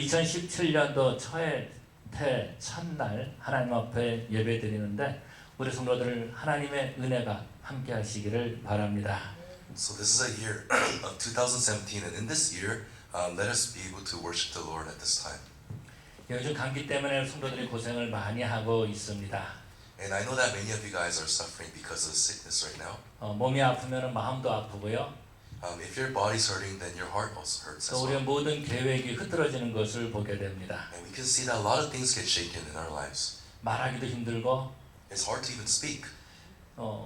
2017년도 첫날 하나님 앞에 예배 드리는데 우리 성도들 하나님의 은혜가 함께 하시기를 바랍니다. So this is a year of 2017, and in this year, let us be able to worship the Lord at this time. 요즘 감기 때문에 성도들이 고생을 많이 하고 있습니다. And I know that many of you guys are suffering because of sickness right now. 몸이 아프면 마음도 아프고요. If your body's hurting, then your heart also hurts as 또 우리의 well. 모든 계획이 흐트러지는 것을 보게 됩니다. And we can see that a lot of things get shaken in our lives. 말하기도 힘들고 It's hard to even speak,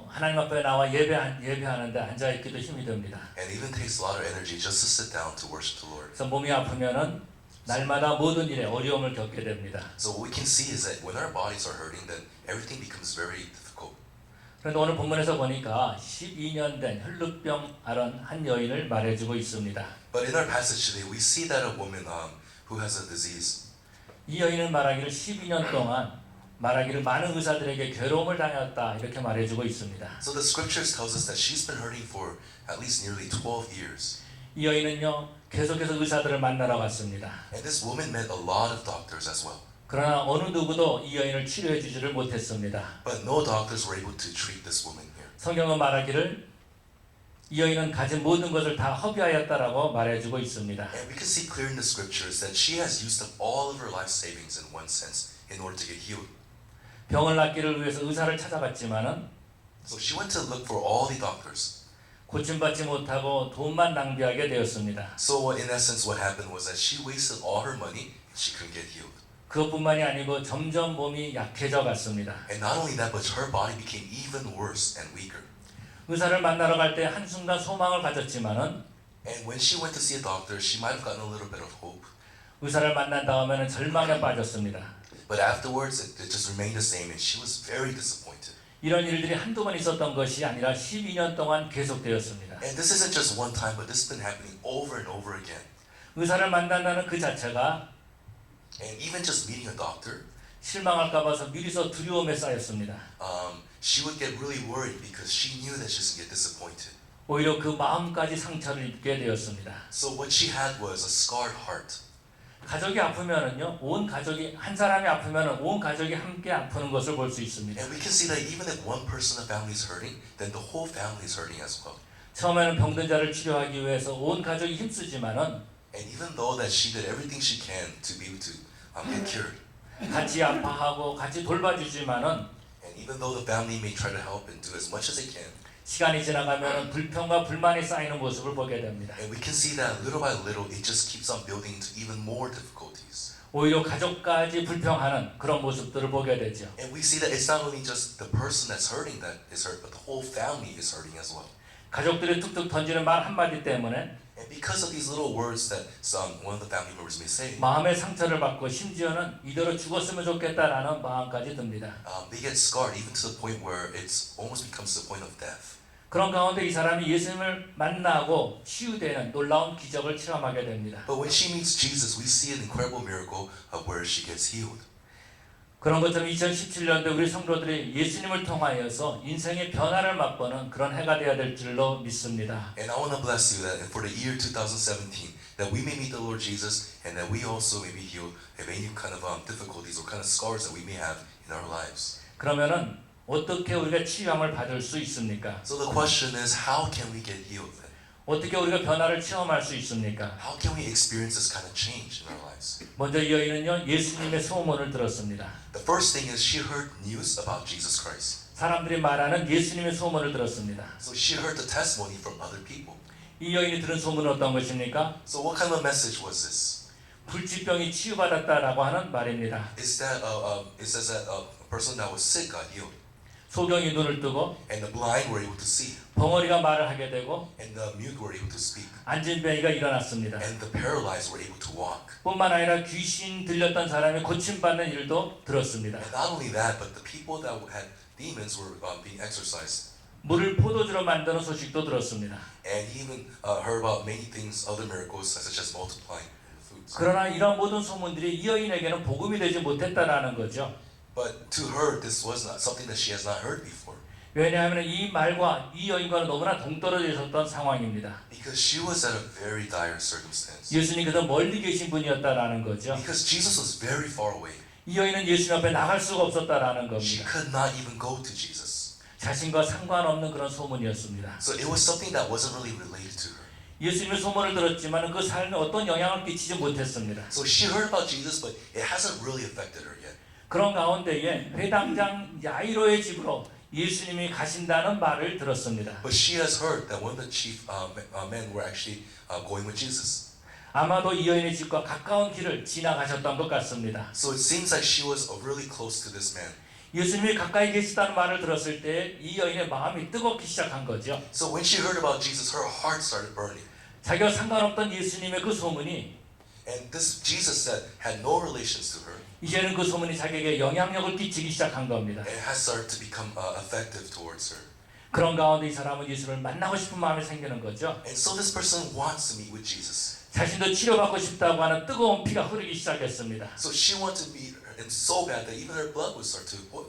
하나님 앞에 나와 예배하는데 앉아있기도 힘이 듭니다. and it even takes a lot of energy just to sit down to worship the Lord. 그래서 몸이 아프면은 날마다 모든 일에 어려움을 겪게 됩니다. So what we can see is that when our bodies are hurting, then everything becomes very difficult. 그런데 오늘 본문에서 보니까 12년 된 혈루병 앓은 한 여인을 말해주고 있습니다. But in our passage today, we see that a woman who has a disease. 이 여인은 말하기를 12년 동안 말하기를 많은 의사들에게 괴로움을 당했다 이렇게 말해주고 있습니다. So the scriptures tells us that she's been hurting for at least nearly 12 years. 이 여인은요 계속해서 의사들을 만나러 갔습니다. And this woman met a lot of doctors as well. 그러나 어느 누구도 이 여인을 치료해 주지를 못했습니다. But no doctors were able to treat this woman here. 성경은 말하기를 이 여인은 가진 모든 것을 다 허비하였다라고 말해주고 있습니다. And we can see clear in the scriptures that she has used up all of her life savings in one sense in order to get healed. 병을 낫기를 위해서 의사를 찾아갔지만은 So she went to look for all the doctors. 고침받지 못하고 돈만 낭비하게 되었습니다. So in essence what happened was that she wasted all her money and she couldn't get healed. 그것뿐만이 아니고 점점 몸이 약해져 갔습니다. And not only that, but her body became even worse and weaker. 의사를 만나러 갈 때 한순간 소망을 가졌지만은 And when she went to see a doctor, she might have gotten a little bit of hope. 의사를 만난 다음에는 절망에 빠졌습니다. But afterwards, it just remained the same, and she was very disappointed. 이런 일들이 한두 번 있었던 것이 아니라 12년 동안 계속되었습니다. And this isn't just one time, but this has been happening over and over again. 의사를 만난다는 그 자체가 And even just meeting a doctor, 실망할까 봐서 미리서 두려움에 쌓였습니다. she would get really worried because she knew that she was going to get disappointed. 오히려 그 마음까지 상처를 입게 되었습니다. So what she had was a scarred heart. 가족이 아프면은요, 온 가족이 한 사람이 아프면은 온 가족이 함께 아프는 것을 볼 수 있습니다. And we can see that even if one person in the family is hurting, then the whole family is hurting as well. 처음에는 병든 자를 치료하기 위해서 온 가족이 힘쓰지만은 And even though that she did everything she can to be able to get cured, 같이 아파하고 같이 돌봐주지만은 and even though the family may try to help and do as much as they can, 시간이 지나가면은 불평과 불만이 쌓이는 모습을 보게 됩니다. and we can see that little by little it just keeps on building into even more difficulties. 오히려 가족까지 불평하는 그런 모습들을 보게 되죠. And we see that it's not only just the person that's hurting that is hurt, but the whole family is hurting as well. 가족들이 툭툭 던지는 말 한마디 때문에 And because of these little words that one of the family members may say, 마음의 상처를 받고 심지어는 이대로 죽었으면 좋겠다라는 마음까지 듭니다. they get scarred even to the point where it's almost becomes the point of death. 그런 가운데 이 사람이 예수님을 만나고 치유되는 놀라운 기적을 체험하게 됩니다. But when she meets Jesus, we see an incredible miracle of where she gets healed. 그런 것처럼 2017년도에 우리 성도들이 예수님을 통하여서 인생의 변화를 맛보는 그런 해가 되어야 될 줄로 믿습니다. And I want to bless you that for the year 2017, that we may meet the Lord Jesus and that we also may be healed of any kind of difficulties or kind of scars that we may have in our lives. 그러면은 어떻게 우리가 치유함을 받을 수 있습니까? So the question is, how can we get healed then? 어떻게 우리가 변화를 체험할 수 있습니까? How can we experience this kind of change in our lives? 먼저 이 여인은요 예수님의 소문을 들었습니다. The first thing is she heard news about Jesus Christ. 사람들이 말하는 예수님의 소문을 들었습니다. So she heard the testimony from other people. 이 여인이 들은 소문은 어떤 것입니까? So what kind of message was this? 불치병이 치유받았다라고 하는 말입니다. It says that a person that was sick got healed, 소경이 눈을 뜨고 and the blind were able to see, 벙어리가 말을 하게 되고 and the mute were able to speak, 앉은 뱅이가 일어났습니다. and the paralyzed were able to walk. 뿐만 아니라 귀신 들렸던 사람이 고침받는 일도 들었습니다. And not only that, but the people that had demons were being exorcised. 물을 포도주로 만드는 소식도 들었습니다. And he even heard about many things, other miracles such as multiplying foods. 그러나 이런 모든 소문들이 이 여인에게는 복음이 되지 못했다라는 거죠. But to her, this was not something that she has not heard before. 왜냐하면 이 말과 이 여인과는 너무나 동떨어져 있었던 상황입니다. Because she was at a very dire circumstance. 예수님께서 멀리 계신 분이었다라는 거죠. Because Jesus was very far away. 이 여인은 예수님 앞에 나갈 수가 없었다라는 She 겁니다. could not even go to Jesus. 자신과 상관없는 그런 소문이었습니다. So it was something that wasn't really related to her. 예수님의 소문을 들었지만 그 삶에 어떤 영향을 끼치지 못했습니다. So she heard about Jesus, but it hasn't really affected her yet. 그런 가운데에 회당장 야이로의 집으로 예수님이 가신다는 말을 들었습니다. But she has heard that one of the chief men were actually going with Jesus. 아마도 이 여인의 집과 가까운 길을 지나가셨던 것 같습니다. So it seems like she was really close to this man. 예수님이 가까이 계시다는 말을 들었을 때 이 여인의 마음이 뜨겁기 시작한 거죠. So when she heard about Jesus, her heart started burning. 자기와 상관없던 예수님의 그 소문이 And this Jesus that had no relations to her, 이제는 그 소문이 자기에게 영향력을 끼치기 시작한 겁니다. it has started to become effective towards her. 그런 가운데 이 사람은 예수를 만나고 싶은 마음이 생기는 거죠. And so this person wants to meet with Jesus. 자신도 치료받고 싶다고 하는 뜨거운 피가 흐르기 시작했습니다. So she wanted to meet her, and so bad that even her blood would start to boil.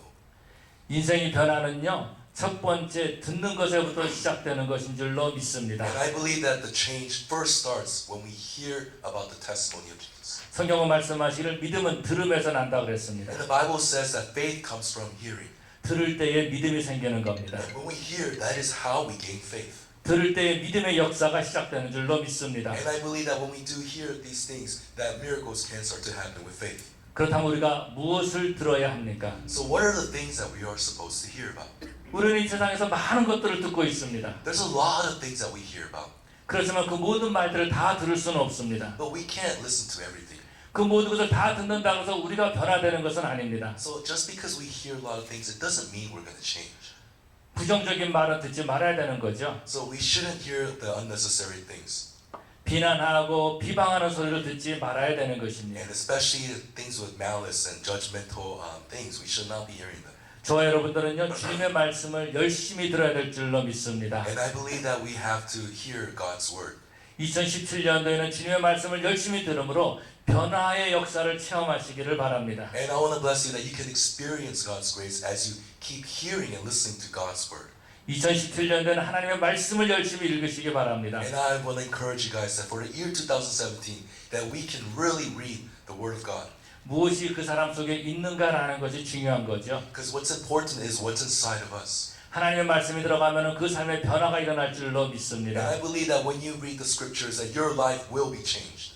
인생의 변화는요, 첫 번째 듣는 것에부터 시작되는 것인 줄로 믿습니다. And I believe that the change first starts when we hear about the testimony of Jesus. 성경은 말씀하시기를 믿음은 들음에서 난다고 그랬습니다. And the Bible says that faith comes from hearing. 들을 때에 믿음이 생기는 겁니다. And when we hear, that is how we gain faith. 들을 때에 믿음의 역사가 시작되는 줄로 믿습니다. And I believe that when we do hear these things, that miracles can start to happen with faith. 그렇다면 우리가 무엇을 들어야 합니까? So what are the things that we are supposed to hear about? 우리는 이 세상에서 많은 것들을 듣고 있습니다. There's a lot of things that we hear about, 그렇지만 그 모든 말들을 다 들을 수는 없습니다. but we can't listen to everything. 그 모든 것을 다 듣는다고 해서 우리가 변화되는 것은 아닙니다. So just because we hear a lot of things, it doesn't mean we're going to change. 부정적인 말은 듣지 말아야 되는 거죠. So we shouldn't hear the unnecessary things, 비난하고 비방하는 소리를 듣지 말아야 되는 것입니다. and especially things with malice and judgmental things. We should not be hearing them. 저와 여러분들은요, 주님의 말씀을 열심히 들어야 될 줄로 믿습니다. And I believe that we have to hear God's word. 2017년도에는 주님의 말씀을 열심히 들으므로 변화의 역사를 체험하시기를 바랍니다. And I want to bless you that you can experience God's grace as you keep hearing and listening to God's word. 2017년도에는 하나님의 말씀을 열심히 읽으시기 바랍니다. And I want to encourage you guys that for the year 2017, that we can really read the word of God. 무엇이 그 사람 속에 있는가라는 것이 중요한 거죠. Because what's important is what's inside of us. 하나님의 말씀이 들어가면 그 삶에 변화가 일어날 줄로 And 믿습니다. I believe that when you read the scriptures, that your life will be changed.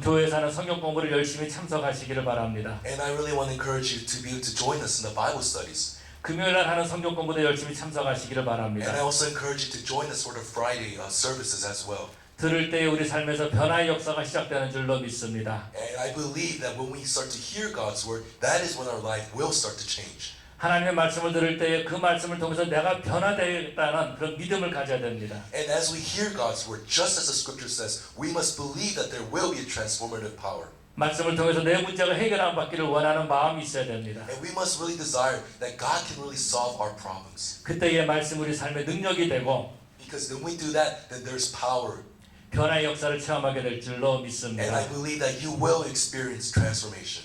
교회에 사는 성경 공부를 열심히 참석하시기를 바랍니다. And I really want to encourage you to be able to join us in the Bible studies. 금요일 날 하는 성경 공부도 열심히 참석하시기를 And I 바랍니다. also encourage you to join us for the Friday services as well. 들을 때 우리 삶에서 변화의 역사가 시작되는 줄로 믿습니다. And I believe that when we start to hear God's word, that is when our life will start to change. 하나님의 말씀을 들을 때 그 말씀을 통해서 내가 변화되겠다는 그런 믿음을 가져야 됩니다. And as we hear God's word, just as the scripture says, we must believe that there will be a transformative power. 말씀을 통해서 내 문제가 해결함 받기를 원하는 마음이 있어야 됩니다. And we must really desire that God can really solve our problems. 그때의 말씀 우리 삶의 능력이 되고 Because when we do that, then there's power. 변화의 역사를 체험하게 될 줄로 And 믿습니다. I believe that you will experience transformation.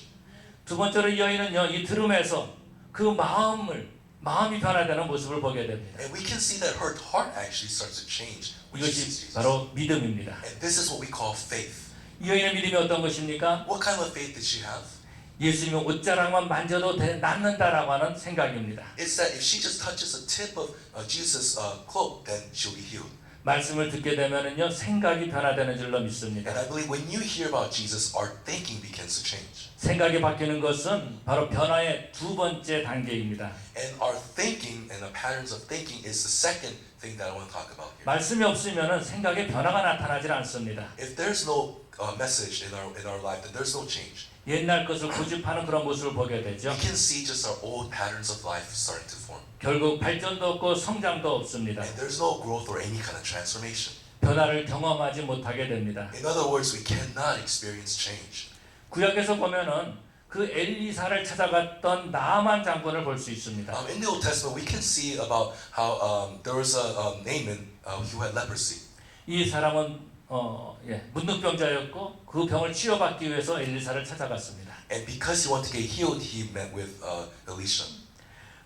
두 번째로 이 여인은요, 이 들음에서 그 마음이 변화되는 모습을 보게 됩니다. And we can see that her heart actually starts to change when she sees 이것이 Jesus. 바로 믿음입니다. And this is what we call faith. 이 여인의 믿음이 어떤 것입니까? What kind of faith did she have? 예수님의 옷자락만 만져도 낫는다라고 하는 생각입니다. It's that if she just touches the tip of Jesus' cloak, then she'll be healed. 말씀을 듣게 되면은요, 생각이 변화되는 줄로 믿습니다. And I believe when you hear about Jesus, our thinking begins to change. 생각이 바뀌는 것은 바로 변화의 두 번째 단계입니다. And our thinking and the patterns of thinking is the second thing that I want to talk about here. 말씀이 없으면은 생각에 변화가 나타나질 않습니다. If there's no message in our life, then there's no change. 옛날 것을 고집하는 그런 모습을 보게 되죠. We can see just our old patterns of life starting to form. 결국 발전도 없고 성장도 없습니다. And there's no growth or any kind of transformation. 변화를 경험하지 못하게 됩니다. In other words, we cannot experience change. 구약에서 보면은 그 엘리사를 찾아갔던 나아만 장군을 볼 수 있습니다. In the Old Testament, we can see about how there was a Naaman who had leprosy. 이 사람은 문둥병자였고 그 병을 치료받기 위해서 엘리사를 찾아갔습니다. And because he wanted to get healed, he met with Elisha.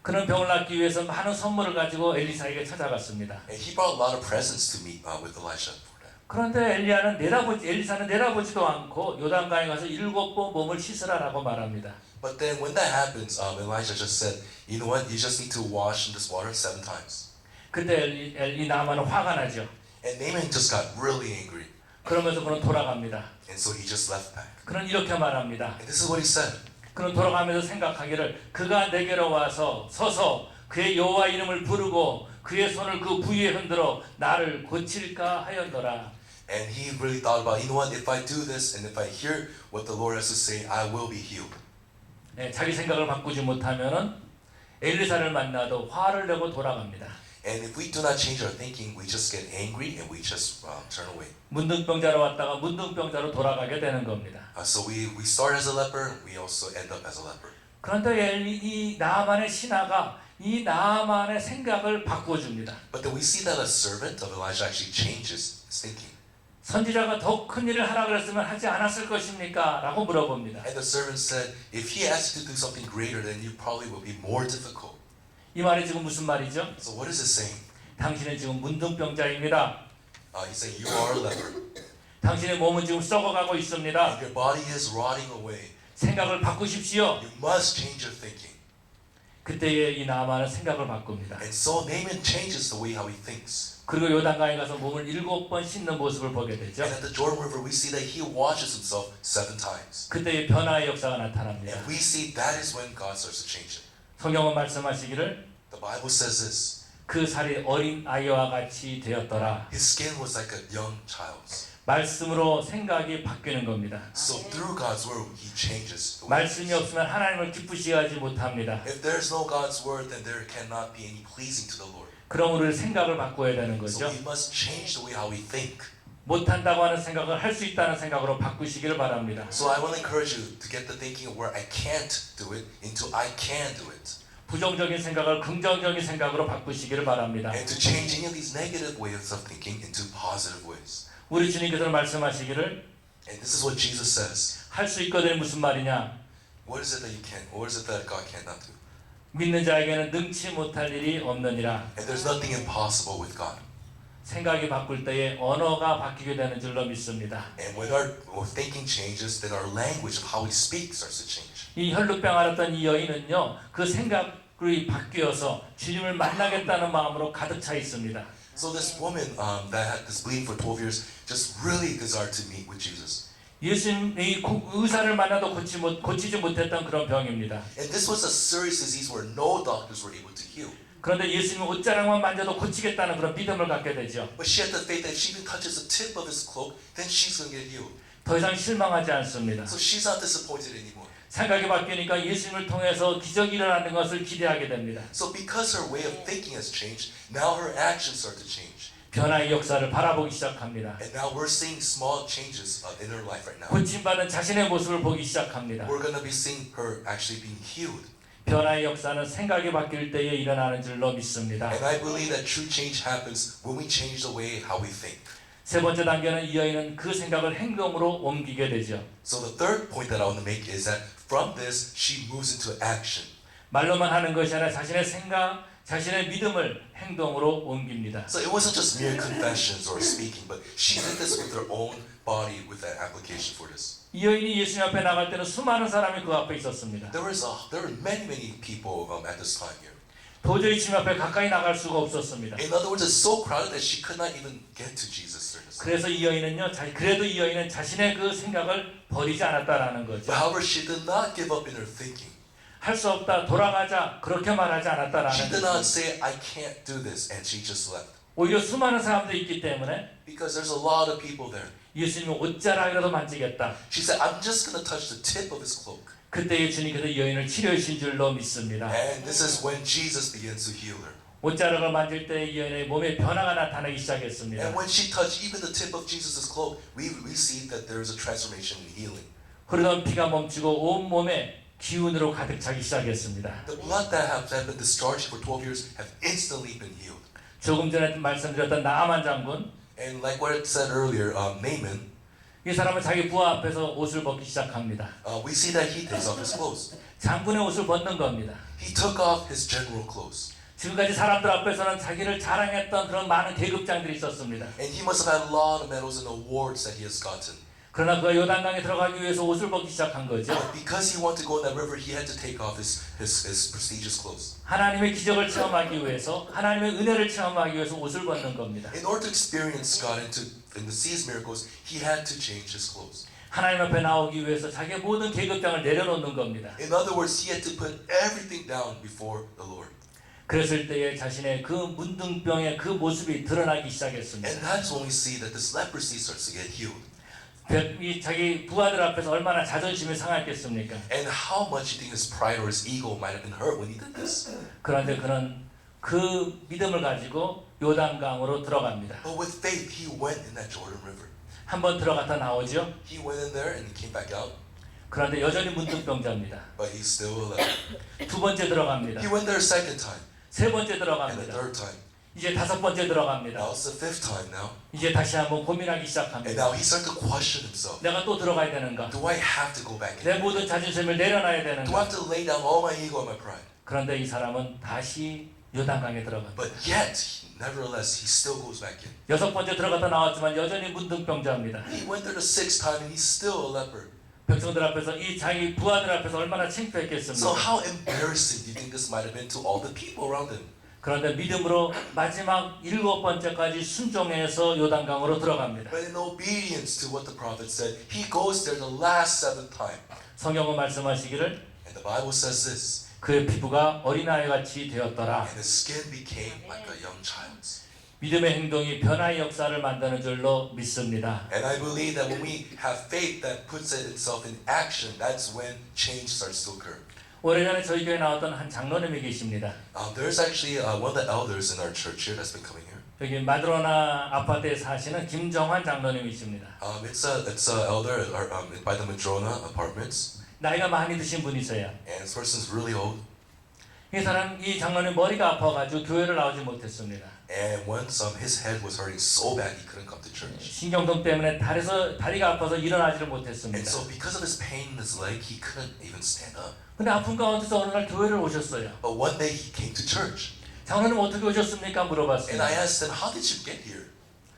그런 병을 낫기 위해서 많은 선물을 가지고 엘리사에게 찾아갔습니다. And he brought a lot of presents to meet with Elisha for that. 그런데 엘리사는 내다보지도 않고 요단강에 가서 7번 몸을 씻으라라고 말합니다. But then when that happens, Elijah just said, you know what? You just need to wash in this water 7 times. 그때 이 나만은 화가 나죠. And Naaman just got really angry. 그러면서 그는 돌아갑니다. And so he just left back. 그는 이렇게 말합니다. And this is what he said. 그는 돌아가면서 생각하기를 그가 내게로 와서 서서 그의 여호와 이름을 부르고 그의 손을 그 부위에 흔들어 나를 고칠까 하였노라. And he really thought about, you know what? If I do this and if I hear what the Lord has to say, I will be healed. 자기 생각을 바꾸지 못하면은 엘리사를 만나도 화를 내고 돌아갑니다. And if we do not change our thinking, we just get angry and we just turn away. 문둥병자로 왔다가 문둥병자로 돌아가게 되는 겁니다. So we start as a leper, we also end up as a leper. 그런데 이 나아만의 신하가 이 나아만의 생각을 바꿔줍니다. But then we see that a servant of Elijah actually changes his thinking. 선지자가 더 큰 일을 하라 그랬으면 하지 않았을 것입니까? 라고 물어봅니다. And the servant said, if he asks you to do something greater, then you probably will be more difficult. 이 말이 지금 무슨 말이죠? So what is it saying? 당신은 지금 문둥병자입니다. He's saying you are a leper. 당신의 몸은 지금 썩어가고 있습니다. And your body is rotting away. 생각을 바꾸십시오. You must change your thinking. 그때에 이 나아만은 생각을 바꿉니다. And so Naaman changes the way how he thinks. 그리고 요단강에 가서 몸을 7번 씻는 모습을 보게 되죠. And at the Jordan River, we see that he washes himself 7 times. 그때의 변화의 역사가 나타납니다. And we see that is when God starts to change it. 성경은 말씀하시기를 The Bible says this. 그 살이 어린 아이와 같이 되었더라. His skin was like a young child's. 말씀으로 생각이 바뀌는 겁니다. So through God's word, he changes the way he 말씀이 thinks. 없으면 하나님을 기쁘시게 하지 못합니다. If there's no God's word, then there cannot be any pleasing to the Lord. 그럼 우리 생각을 바꿔야 되는 So 거죠. we must change the way how we think. 못한다고 하는 생각을 할 수 있다는 생각으로 바꾸시기를 바랍니다. So I want to encourage you to get the thinking of where I can't do it into I can do it. 부정적인 생각을 긍정적인 생각으로 바꾸시기를 바랍니다. And to change any of these negative ways of thinking into positive ways. 우리 주님께서 말씀하시기를 And this is what Jesus says. 할 수 있거든이 무슨 말이냐? What is it that you can? What is it that God cannot do? 믿는 자에게는 능치 못할 일이 없느니라. And there's nothing impossible with God. 생각이 바꿀 때에 언어가 바뀌게 되는 줄로 믿습니다. And when our thinking changes, then our language of how we speak starts to change. 이 혈루병 앓았던 이 여인은요, 그 생각이 바뀌어서 주님을 만나겠다는 마음으로 가득 차 있습니다. So this woman that had this bleeding for 12 years just really desired to meet with Jesus. 예수님이 의사를 만나도 고치지 못했던 그런 병입니다. And this was a serious disease where no doctors were able to heal. 그런데 예수님 옷자락만 만져도 고치겠다는 그런 믿음을 갖게 되죠. But she had the faith that if she even touches the tip of his cloak, then she's going to get healed. 더 이상 실망하지 않습니다. So she's not disappointed anymore. 생각이 바뀌니까 예수님을 통해서 기적이 일어나는 것을 기대하게 됩니다. So because her way of thinking has changed, now her actions start to change. 변화의 역사를 바라보기 시작합니다. And now we're seeing small changes in her life right now. 고침받은 자신의 모습을 보기 시작합니다. We're going to be seeing her actually being healed. 변화의 역사는 생각이 바뀔 때에 일어나는 줄로 믿습니다. And I believe that true change happens when we change the way how we think. 세 번째 단계는 이 여인은 그 생각을 행동으로 옮기게 되죠. So the third point that I want to make is that from this she moves into action. 말로만 하는 것이 아니라 자신의 생각, 자신의 믿음을 행동으로 옮깁니다. So it wasn't just mere confessions or speaking, but she did this with her own body with that application for this. 이 여인이 예수님 앞에 나갈 때는 수많은 사람이 그 앞에 있었습니다. There were many people at this time here. 도저히 주님 앞에 가까이 나갈 수가 없었습니다. In other words, it's so crowded that she could not even get to Jesus during this time. 그래서 이 여인은요, 그래도 이 여인은 자신의 그 생각을 버리지 않았다라는 거죠. But however, she did not give up in her thinking. 할 수 없다, 돌아가자, 그렇게 말하지 She 않았다라는 did not 거죠. say, I can't do this, and she just left. 오히려 수많은 사람들이 있기 때문에 Because there's a lot of people there. 예수님은 옷자락이라도 만지겠다. She said, I'm just going to touch the tip of his cloak. 그때에 주님께서 이 여인을 치료해 주신 줄로 믿습니다. And this is when Jesus begins to heal her. 옷자락을 만질 때 이 여인의 몸에 변화가 나타나기 시작했습니다. And when she touched even the tip of Jesus' cloak, we see that there is a transformation and healing. 흐르던 피가 멈추고 온 몸에 기운으로 가득 차기 시작했습니다. The blood that had been discharged for 12 years have instantly been healed. 조금 전에 말씀드렸던 나아만 장군, And like what it said earlier, Naaman, 이 사람은 자기 부하 앞에서 옷을 벗기 시작합니다. We see that he takes off his clothes. 장군의 옷을 벗는 겁니다. He took off his general clothes. 지금까지 사람들 앞에서는 자기를 자랑했던 그런 많은 계급장들이 있었습니다. And he must have had a lot of medals and awards that he has gotten. 그러나 그가 요단강에 들어가기 위해서 옷을 벗기 시작한 거죠. But because he wanted to go in that river, he had to take off his prestigious clothes. 하나님의 기적을 체험하기 위해서, 하나님의 은혜를 체험하기 위해서 옷을 벗는 겁니다. In order to experience God and to see his miracles, he had to change his clothes. 하나님 앞에 나오기 위해서 자기의 모든 계급장을 내려놓는 겁니다. In other words, he had to put everything down before the Lord. 그랬을 때에 자신의 그 문둥병의 그 모습이 드러나기 시작했습니다. And that's when we see that this leprosy starts to get healed. 이 자기 부하들 앞에서 얼마나 자존심이 상했겠습니까? And how much you think his pride or his ego might have been hurt when he did this. 그런데 그는 그 믿음을 가지고 요단강으로 들어갑니다. But with faith, he went in that Jordan River. 한번 들어갔다 나오죠. He went in there and he came back out, 그런데 여전히 문둥병자입니다. but he's still alive. 두 번째 들어갑니다. He went there a second time, 세 번째 and the 들어갑니다. third time. 이제 다섯 번째 들어갑니다. Now it's the fifth time now. 이제 다시 한번 고민하기 And 시작합니다. now he started to question himself. 내가 또 들어가야 되는가? Do I have to go back 내 in? 모든 자존심을 내려놔야 Do I 되는가? have to lay down all my ego and my pride? 그런데 이 사람은 다시 요단강에 들어갑니다. But yet, nevertheless, he still goes back in. 여섯 번째 들어갔다 나왔지만 여전히 문둥병자입니다. He went there the sixth time and he's still a leper. 백성들 앞에서 이 자기 부하들 앞에서 얼마나 So 창피했겠습니까? how embarrassing do you think this might have been to all the people around him? 그런데 믿음으로 마지막 일곱 번째까지 순종해서 요단강으로 들어갑니다. But in obedience to what the prophet said, he goes there the last seventh time. 성경은 말씀하시기를 And the Bible says this, 그의 피부가 어린아이같이 되었더라. and his skin became like a young child's. 믿음의 행동이 변화의 역사를 만드는 줄로 믿습니다. And I believe that when we have faith that puts itself in action, that's when change starts to occur. 오래전에 저희 교회에 나왔던 한 장로님이 계십니다. There's actually one of the elders in our church here that's been coming here. 여기 마드로나 아파트에 사시는 김정환 장로님이십니다. It's a elder by the Madrona Apartments, 나이가 많이 드신 분이세요. and this person's really old. 이 장로님 머리가 아파가지고 교회를 나오지 못했습니다. And once his head was hurting so bad he couldn't come to church. 신경통 때문에 다리가 아파서 일어나지를 And 못했습니다. so because of his pain in his leg, he couldn't even stand up. 근데 아픈 가운데서 어느 날 교회를 오셨어요. But one day he came to church, 장로님 어떻게 오셨습니까? and 물어봤어요. I asked him, "How did you get here?"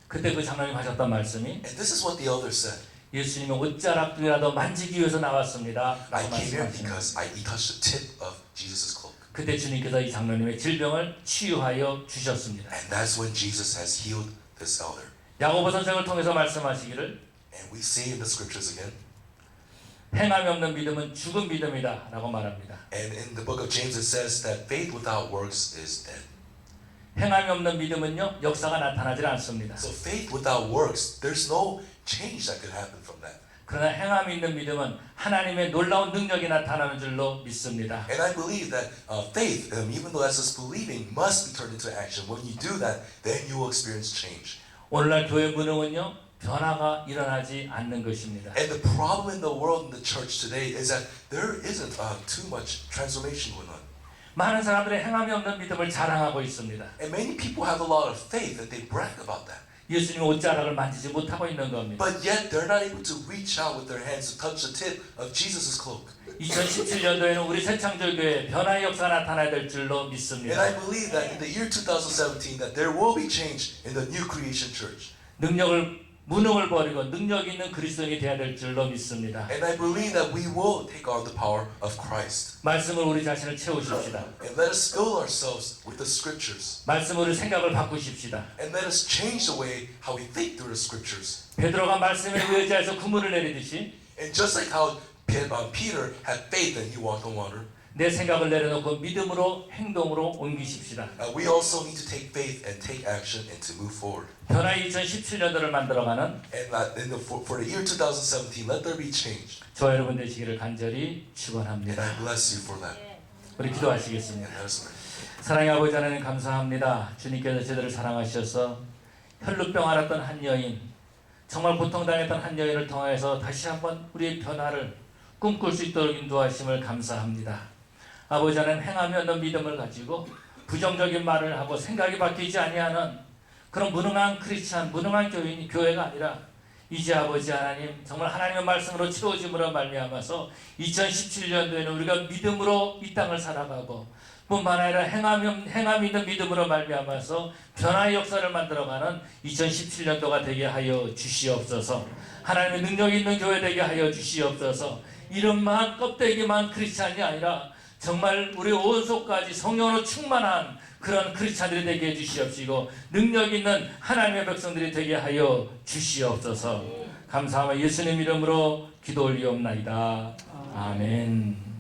그때 그 장로님 하셨던 말씀이 And this is what the elder said. 예수님의 옷자락이라도 만지기 위해서 나왔습니다. I 라고 came here 말씀하십니다. because he touched the tip of Jesus' cloak. 그때 주님께서 이 장로님의 질병을 치유하여 주셨습니다. And that's when Jesus has healed this elder. 야고보 선생을 통해서 말씀하시기를 And we see in the scriptures again, 행함이 없는 믿음은 죽은 믿음이다 라고 말합니다. and in the book of James it says that faith without works is dead. 행함이 없는 믿음은요 역사가 나타나질 않습니다. So faith without works, there's no change that could happen from that. 그러나 행함이 있는 믿음은 하나님의 놀라운 능력이 나타나는 줄로 믿습니다. And I believe that faith, even though that's just believing, must be turned into action. When you do that, then you will experience change. 오늘날 교회 무능은요 변화가 일어나지 않는 것입니다. And the problem in the world, in the church today, is that there isn't too much transformation going on. 많은 사람들이 행함이 없는 믿음을 자랑하고 있습니다. And many people have a lot of faith and they brag about that. 예수님의 옷자락을 만지지 못하고 있는 겁니다. But yet they're not able to reach out with their hands to touch the tip of Jesus' cloak. 2017년도에는 우리 새창조교회 변화의 역사가 나타나야 될 줄로 And 믿습니다. I believe that in the year 2017 that there will be change in the new creation church. 무능을 버리고 능력 있는 그리스도인이 되어야 될 줄로 믿습니다. And I believe that we will take on the power of Christ. 말씀을 우리 자신을 채우십시다. And let us fill ourselves with the scriptures. 말씀으로 생각을 바꾸십시다. And let us change the way how we think through the scriptures. 베드로가 말씀에 의지해서 그물을 내리듯이 And just like how Peter had faith and he walked on water, 내 생각을 내려놓고 믿음으로 행동으로 옮기십시다. we also need to take faith and take action and to move forward. 변화의 2017년도를 만들어가는 And for the year 2017, let there be change. 저 여러분 되시기를 간절히 And 축원합니다. I bless you for that. 우리 기도하시겠습니다. And let us pray. 사랑의 아버지 하나님 감사합니다. 주님께서 저들을 사랑하셔서 혈루병 앓았던 한 여인, 정말 고통당했던 한 여인을 통해서 다시 한번 우리의 변화를 꿈꿀 수 있도록 인도하심을 감사합니다. 아버지 하나님 행함이 없는 믿음을 가지고 부정적인 말을 하고 생각이 바뀌지 아니하는 그런 무능한 크리스찬, 무능한 교회가 아니라 이제 아버지 하나님 정말 하나님의 말씀으로 채워짐으로 말미암아서 2017년도에는 우리가 믿음으로 이 땅을 살아가고 뿐만 아니라 행함이 있는 믿음으로 말미암아서 변화의 역사를 만들어가는 2017년도가 되게 하여 주시옵소서. 하나님의 능력이 있는 교회 되게 하여 주시옵소서. 이름만 껍데기만 크리스찬이 아니라 정말 우리 온 속까지 성령으로 충만한 그런 크리스찬들이 되게 해주시옵시고 능력 있는 하나님의 백성들이 되게 하여 주시옵소서. 감사하며 예수님 이름으로 기도 올리옵나이다. 아멘.